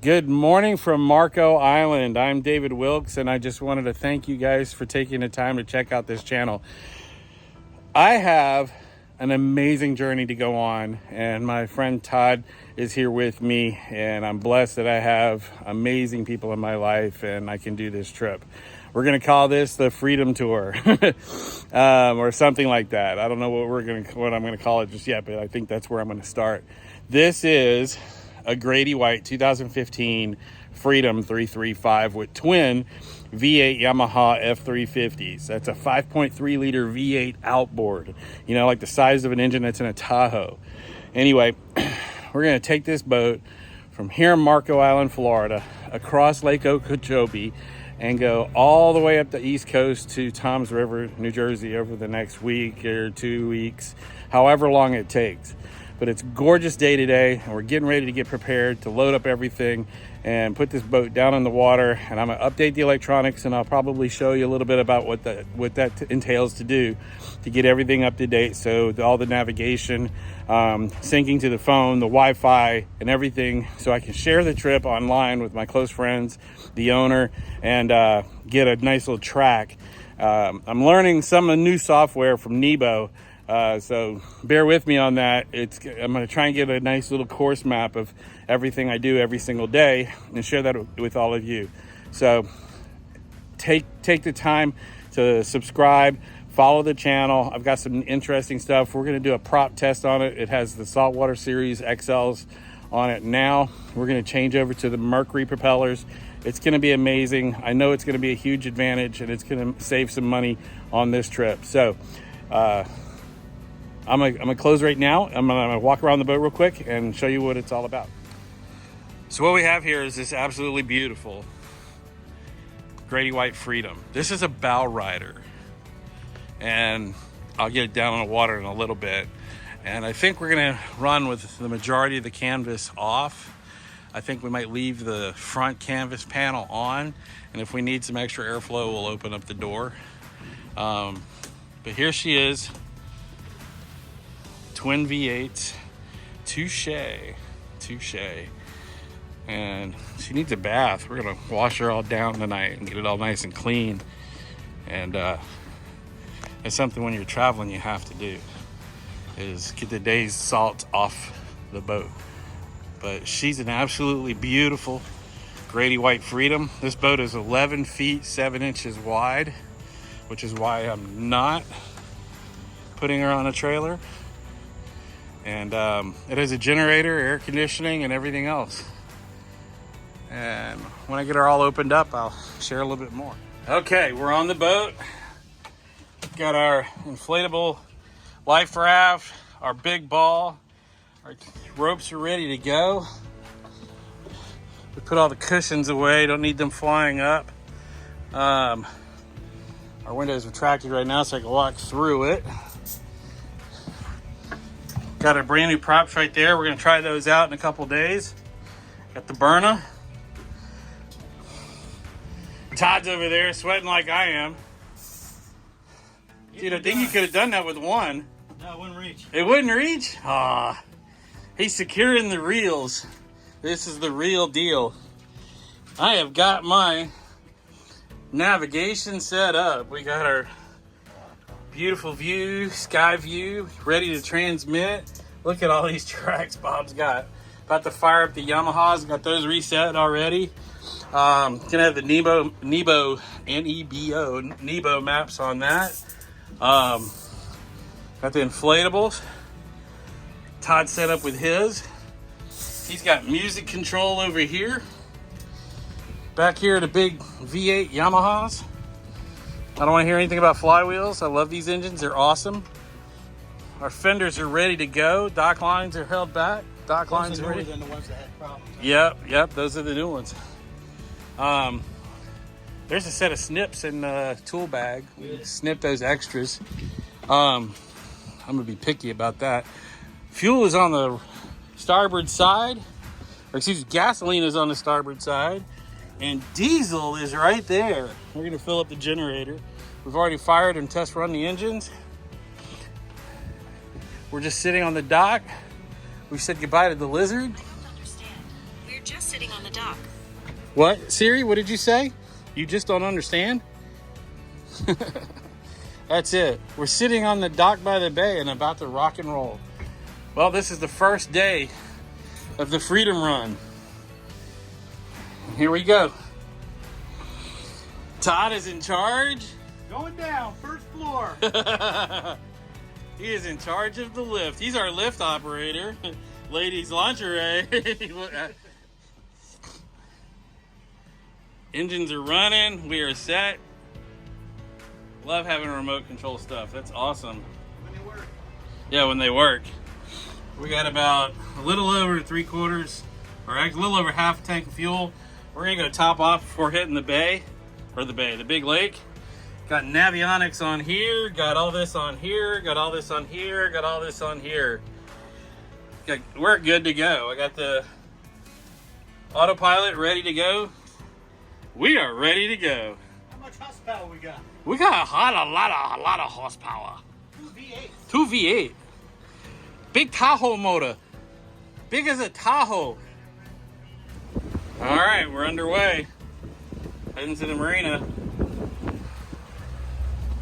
Good morning from Marco Island. I'm David Wilkes, and I just wanted to thank you guys for taking the time to check out this channel. I have an amazing journey to go on, and my friend Todd is here with me, and I'm blessed that I have amazing people in my life and I can do this trip. We're going to call this the Freedom Tour or something like that. I don't know what I'm going to call it just yet, but I think that's where I'm going to start. This is a Grady-White 2015 Freedom 335 with twin V8 Yamaha F350s. That's a 5.3 liter V8 outboard, like the size of an engine that's in a Tahoe. Anyway, we're going to take this boat from here in Marco Island, Florida, across Lake Okeechobee, and go all the way up the East Coast to Toms River, New Jersey over the next week or 2 weeks, however long it takes. But it's a gorgeous day today, and we're getting ready to get prepared to load up everything and put this boat down in the water. And I'm going to update the electronics, and I'll probably show you a little bit about what that entails to do to get everything up to date. So all the navigation, syncing to the phone, the Wi-Fi, and everything, so I can share the trip online with my close friends, the owner, and get a nice little track. I'm learning some new software from Nebo. So bear with me on that. I'm going to try and get a nice little course map of everything I do every single day and share that with all of you. So take the time to subscribe, follow the channel. I've got some interesting stuff. We're going to do a prop test on it. It has the Saltwater Series XLs on it now. We're going to change over to the Mercury propellers. It's going to be amazing. I know it's going to be a huge advantage, and it's going to save some money on this trip. So, I'm gonna close right now. I'm gonna walk around the boat real quick and show you what it's all about. So what we have here is this absolutely beautiful Grady-White Freedom. This is a bow rider, and I'll get it down on the water in a little bit. And I think we're gonna run with the majority of the canvas off. I think we might leave the front canvas panel on, and if we need some extra airflow, we'll open up the door. But here she is. Twin V8s, touche, and she needs a bath. We're gonna wash her all down tonight and get it all nice and clean. And it's something when you're traveling you have to do, is get the day's salt off the boat. But she's an absolutely beautiful Grady-White Freedom. This boat is 11 feet 7 inches wide, which is why I'm not putting her on a trailer. And it has a generator, air conditioning, and everything else. And when I get her all opened up, I'll share a little bit more. Okay, we're on the boat. Got our inflatable life raft, our big ball. Our ropes are ready to go. We put all the cushions away, don't need them flying up. Our window is retracted right now so I can walk through it. Got our brand new props right there. We're gonna try those out in a couple days. Got the burner. Todd's over there sweating like I am. Dude, I think you could have done that with one. No, it wouldn't reach. It wouldn't reach? Ah, he's securing the reels. This is the real deal. I have got my navigation set up. We got our beautiful view, sky view, ready to transmit. Look at all these tracks Bob's got. About to fire up the Yamahas, got those reset already. Gonna have the Nebo, N-E-B-O, Nebo maps on that. Got the inflatables. Todd set up with his. He's got music control over here. Back here, the big V8 Yamahas. I don't want to hear anything about flywheels. I love these engines. They're awesome. Our fenders are ready to go. Dock lines are held back. Dock lines are ready. Those are the ones that had problems. Yep. Those are the new ones. There's a set of snips in the tool bag. We snip those extras. I'm going to be picky about that. Fuel is on the starboard side. Or excuse me, gasoline is on the starboard side. And diesel is right there. We're going to fill up the generator. We've already fired and test run the engines. We're just sitting on the dock. We said goodbye to the lizard. Understand. We're just sitting on the dock. What? Siri, what did you say? You just don't understand? That's it. We're sitting on the dock by the bay and about to rock and roll. Well, this is the first day of the Freedom Run. Here we go. Todd is in charge. Going down, first floor. He is in charge of the lift. He's our lift operator. Ladies lingerie. Engines are running. We are set. Love having remote control stuff. That's awesome. When they work. Yeah, when they work. We got about a little over 3/4, or actually a little over half a tank of fuel. We're gonna go top off before hitting the bay, or the big lake. Got Navionics on here, got all this on here, got all this on here, got all this on here. We're good to go. I got the autopilot ready to go. We are ready to go. How much horsepower we got? We got a lot of horsepower. 2 V8. 2 V8. Big Tahoe motor. Big as a Tahoe. All right, we're underway. Heading to the marina.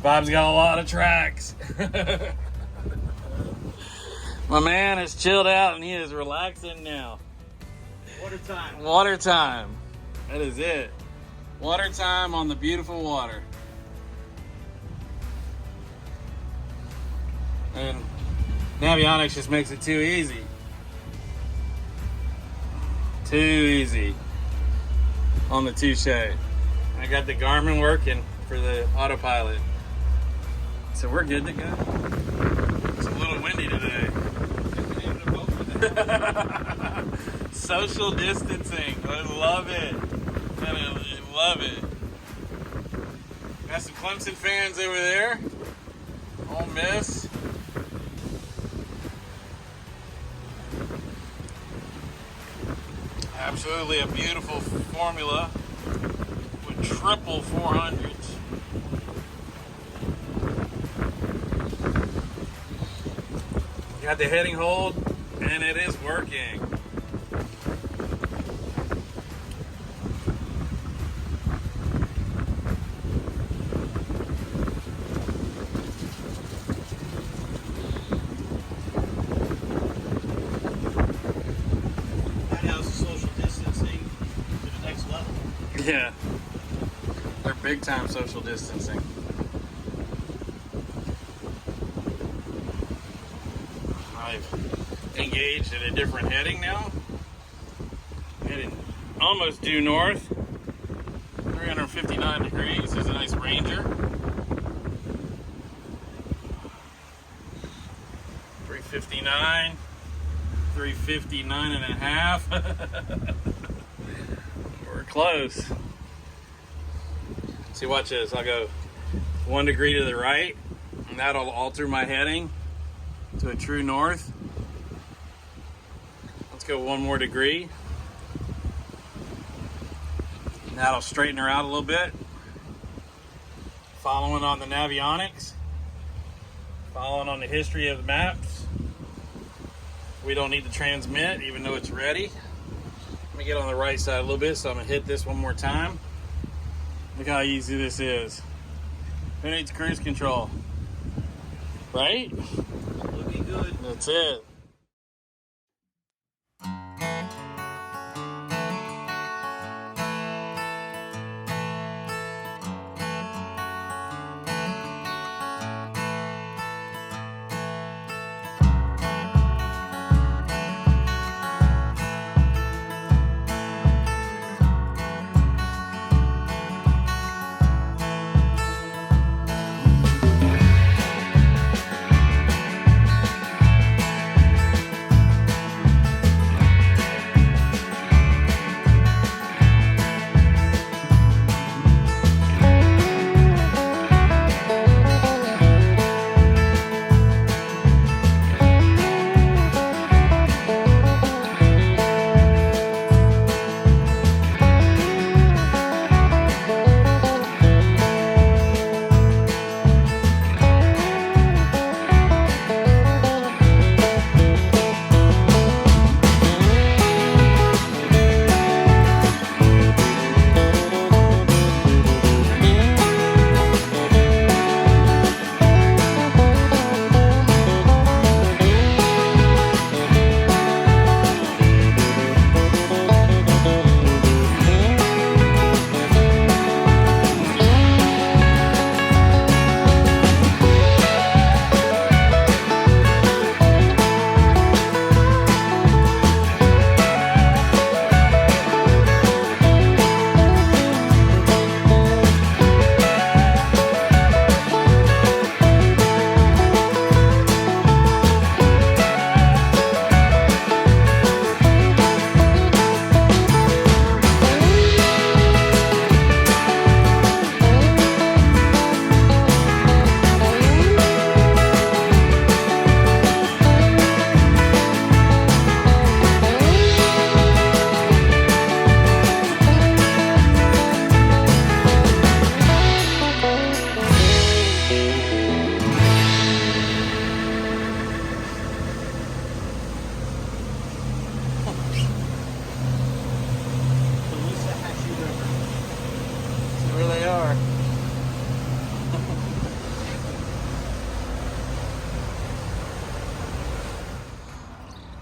Bob's got a lot of tracks. My man is chilled out and he is relaxing now. Water time. Water time. That is it. Water time on the beautiful water. And Navionics just makes it too easy. Too easy on the Touche. I got the Garmin working for the autopilot. So we're good to go. It's a little windy today. Social distancing. I love it. I love it. Got some Clemson fans over there. Ole Miss. Absolutely a beautiful formula with triple 400s. Got the heading hold, and it is working. That house is social distancing to the next level. Yeah, they're big time social distancing. I've engaged in a different heading now. Heading almost due north. 359 degrees is a nice Ranger. 359, 359 and a half. We're close. See, watch this. I'll go 1 degree to the right, and that'll alter my heading to a true north. Let's go 1 more degree. That'll straighten her out a little bit. Following on the Navionics. Following on the history of the maps. We don't need to transmit, even though it's ready. Let me get on the right side a little bit, so I'm gonna hit this 1 more time. Look how easy this is. Who needs cruise control? Right? Looking good. That's it.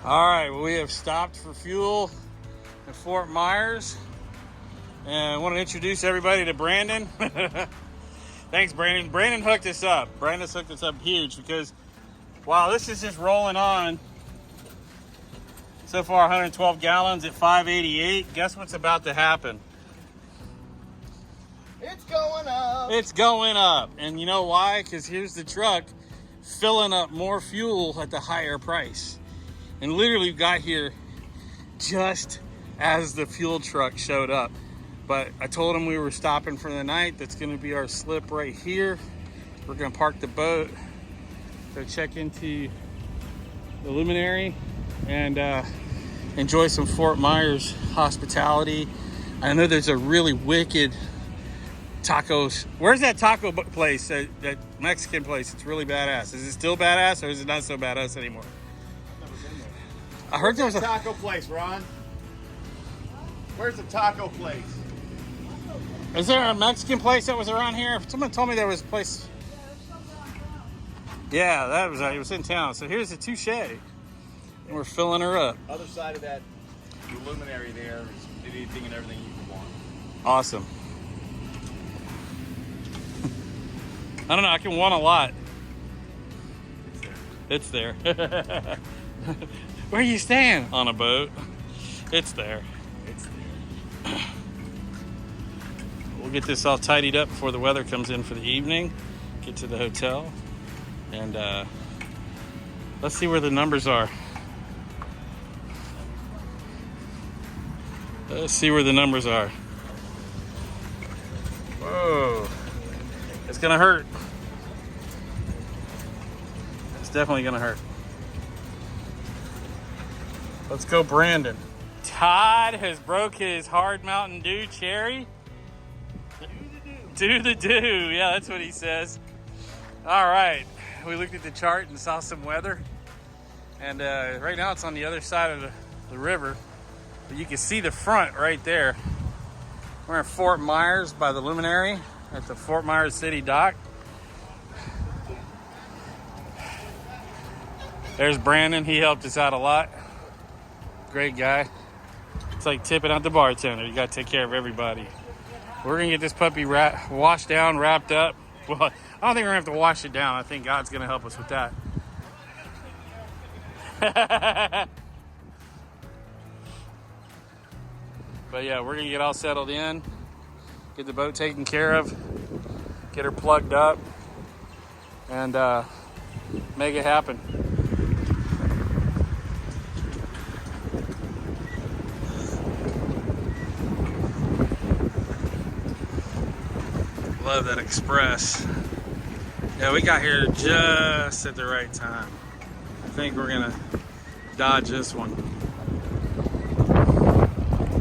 All right, well, we have stopped for fuel at Fort Myers. And I want to introduce everybody to Brandon. Thanks, Brandon. Brandon hooked us up. Brandon's hooked us up huge because, wow, this is just rolling on. So far, 112 gallons at 588. Guess what's about to happen? It's going up. It's going up. And you know why? Because here's the truck filling up more fuel at the higher price. And literally got here just as the fuel truck showed up. But I told him we were stopping for the night. That's going to be our slip right here. We're going to park the boat, go check into the luminary, and enjoy some Fort Myers hospitality. I know there's a really wicked tacos. Where's that taco place, that Mexican place? It's really badass. Is it still badass, or is it not so badass anymore? I've never been there. I heard there was a taco place, Ron. Where's the taco place? Is there a Mexican place that was around here? Someone told me there was a place. Yeah, that was it was in town. So here's the Touche, and we're filling her up. Other side of that luminary there is anything and everything you can want. Awesome. I don't know. I can want a lot. It's there. Where you staying? On a boat. It's there. It's there. We'll get this all tidied up before the weather comes in for the evening. Get to the hotel, and let's see where the numbers are. Let's see where the numbers are. Whoa. It's gonna hurt. It's definitely gonna hurt. Let's go, Brandon. Todd has broke his hard Mountain Dew cherry. Do the do. Yeah, that's what he says. All right. We looked at the chart and saw some weather. And right now it's on the other side of the river. But you can see the front right there. We're in Fort Myers by the luminary at the Fort Myers City Dock. There's Brandon. He helped us out a lot. Great guy. It's like tipping out the bartender. You got to take care of everybody. We're going to get this puppy washed down, wrapped up. Well, I don't think we're going to have to wash it down. I think God's going to help us with that. But yeah, we're going to get all settled in, get the boat taken care of, get her plugged up, and make it happen. Love that Express. Yeah, we got here just at the right time. I think we're gonna dodge this one.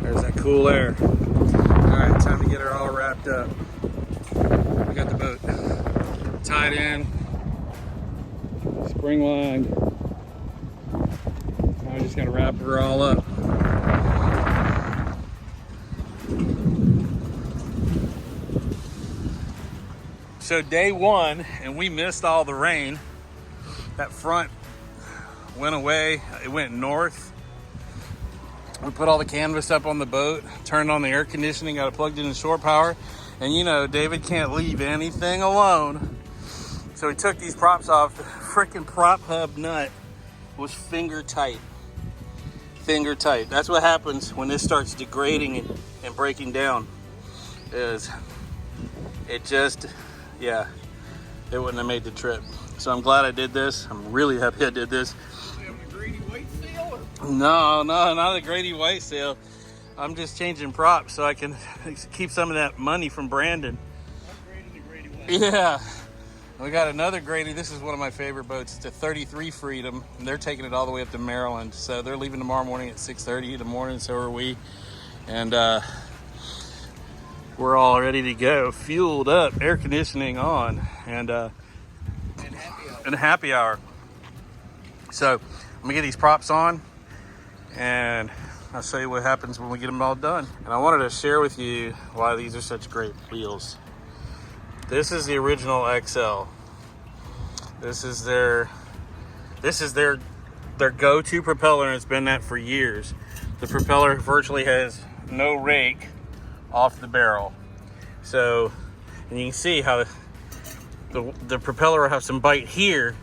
There's that cool air. All right, time to get her all wrapped up. We got the boat tied in, spring line. Now we just gotta wrap her all up. So day one, and we missed all the rain. That front went away. It went north. We put all the canvas up on the boat, turned on the air conditioning, got it plugged in shore power. And you know, David can't leave anything alone. So he took these props off. The freaking prop hub nut was finger tight. Finger tight. That's what happens when this starts degrading and breaking down. Is it just, yeah, it wouldn't have made the trip. So I'm glad I did this. I'm really happy I did this. You have a Grady-White sail? No, not a Grady-White sail. I'm just changing props so I can keep some of that money from Brandon. Upgrading to Grady-White. Yeah. We got another Grady. This is one of my favorite boats. It's a 33 Freedom, and they're taking it all the way up to Maryland. So they're leaving tomorrow morning at 6:30 in the morning. So are we. And we're all ready to go, fueled up, air conditioning on, and happy hour. So I'm gonna get these props on, and I'll show you what happens when we get them all done. And I wanted to share with you why these are such great wheels. This is the original XL. This is their their go-to propeller, and it's been that for years. The propeller virtually has no rake off the barrel. So, and you can see how the propeller will have some bite here,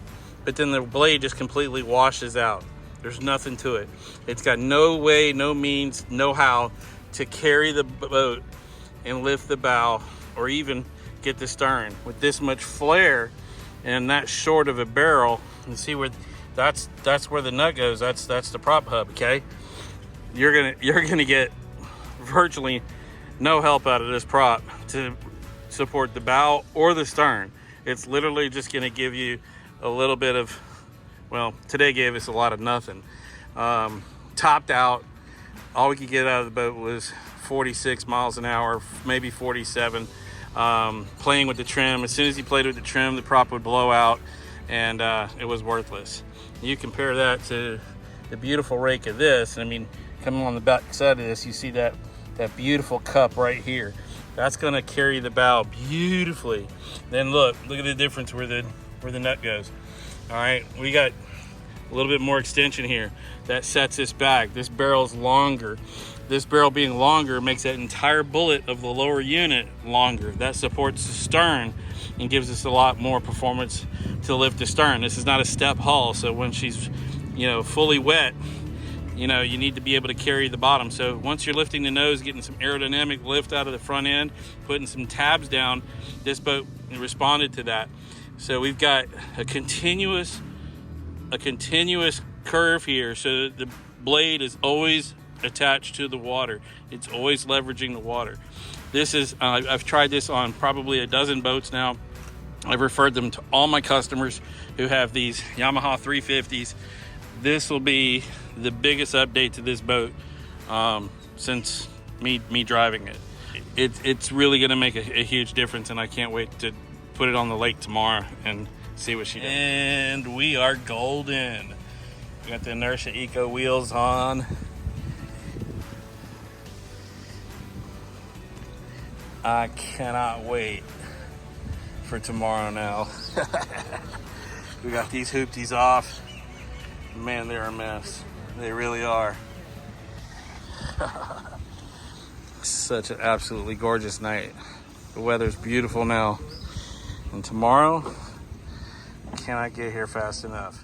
but then the blade just completely washes out. There's nothing to it. It's got no way, no means, no how to carry the boat and lift the bow or even get the stern. With this much flare and that short of a barrel, and see where that's where the nut goes. That's the prop hub, okay? You're gonna get virtually no help out of this prop to support the bow or the stern. It's literally just gonna give you a little bit of, well, today gave us a lot of nothing. Topped out, all we could get out of the boat was 46 miles an hour, maybe 47. Playing with the trim. As soon as he played with the trim, the prop would blow out, and it was worthless. You compare that to the beautiful rake of this. I mean, coming on the back side of this, you see that beautiful cup right here. That's going to carry the bow beautifully. Then look at the difference where the nut goes. All right, we got a little bit more extension here. That sets this back. This barrel's longer. This barrel being longer makes that entire bullet of the lower unit longer. That supports the stern and gives us a lot more performance to lift the stern. This is not a step hull, so when she's, fully wet, you need to be able to carry the bottom. So once you're lifting the nose, getting some aerodynamic lift out of the front end, putting some tabs down, this boat responded to that. So we've got a continuous curve here, so the blade is always attached to the water. It's always leveraging the water. This is I've tried this on probably a dozen boats now. I've referred them to all my customers who have these Yamaha 350s. This will be the biggest update to this boat since me driving it. It's really going to make a huge difference, and I can't wait to put it on the lake tomorrow and see what she does. And we are golden. We got the Enertia Eco wheels on. I cannot wait for tomorrow now. We got these hoopties off. Man, they're a mess. They really are. Such an absolutely gorgeous night. The weather's beautiful now. And tomorrow, cannot get here fast enough.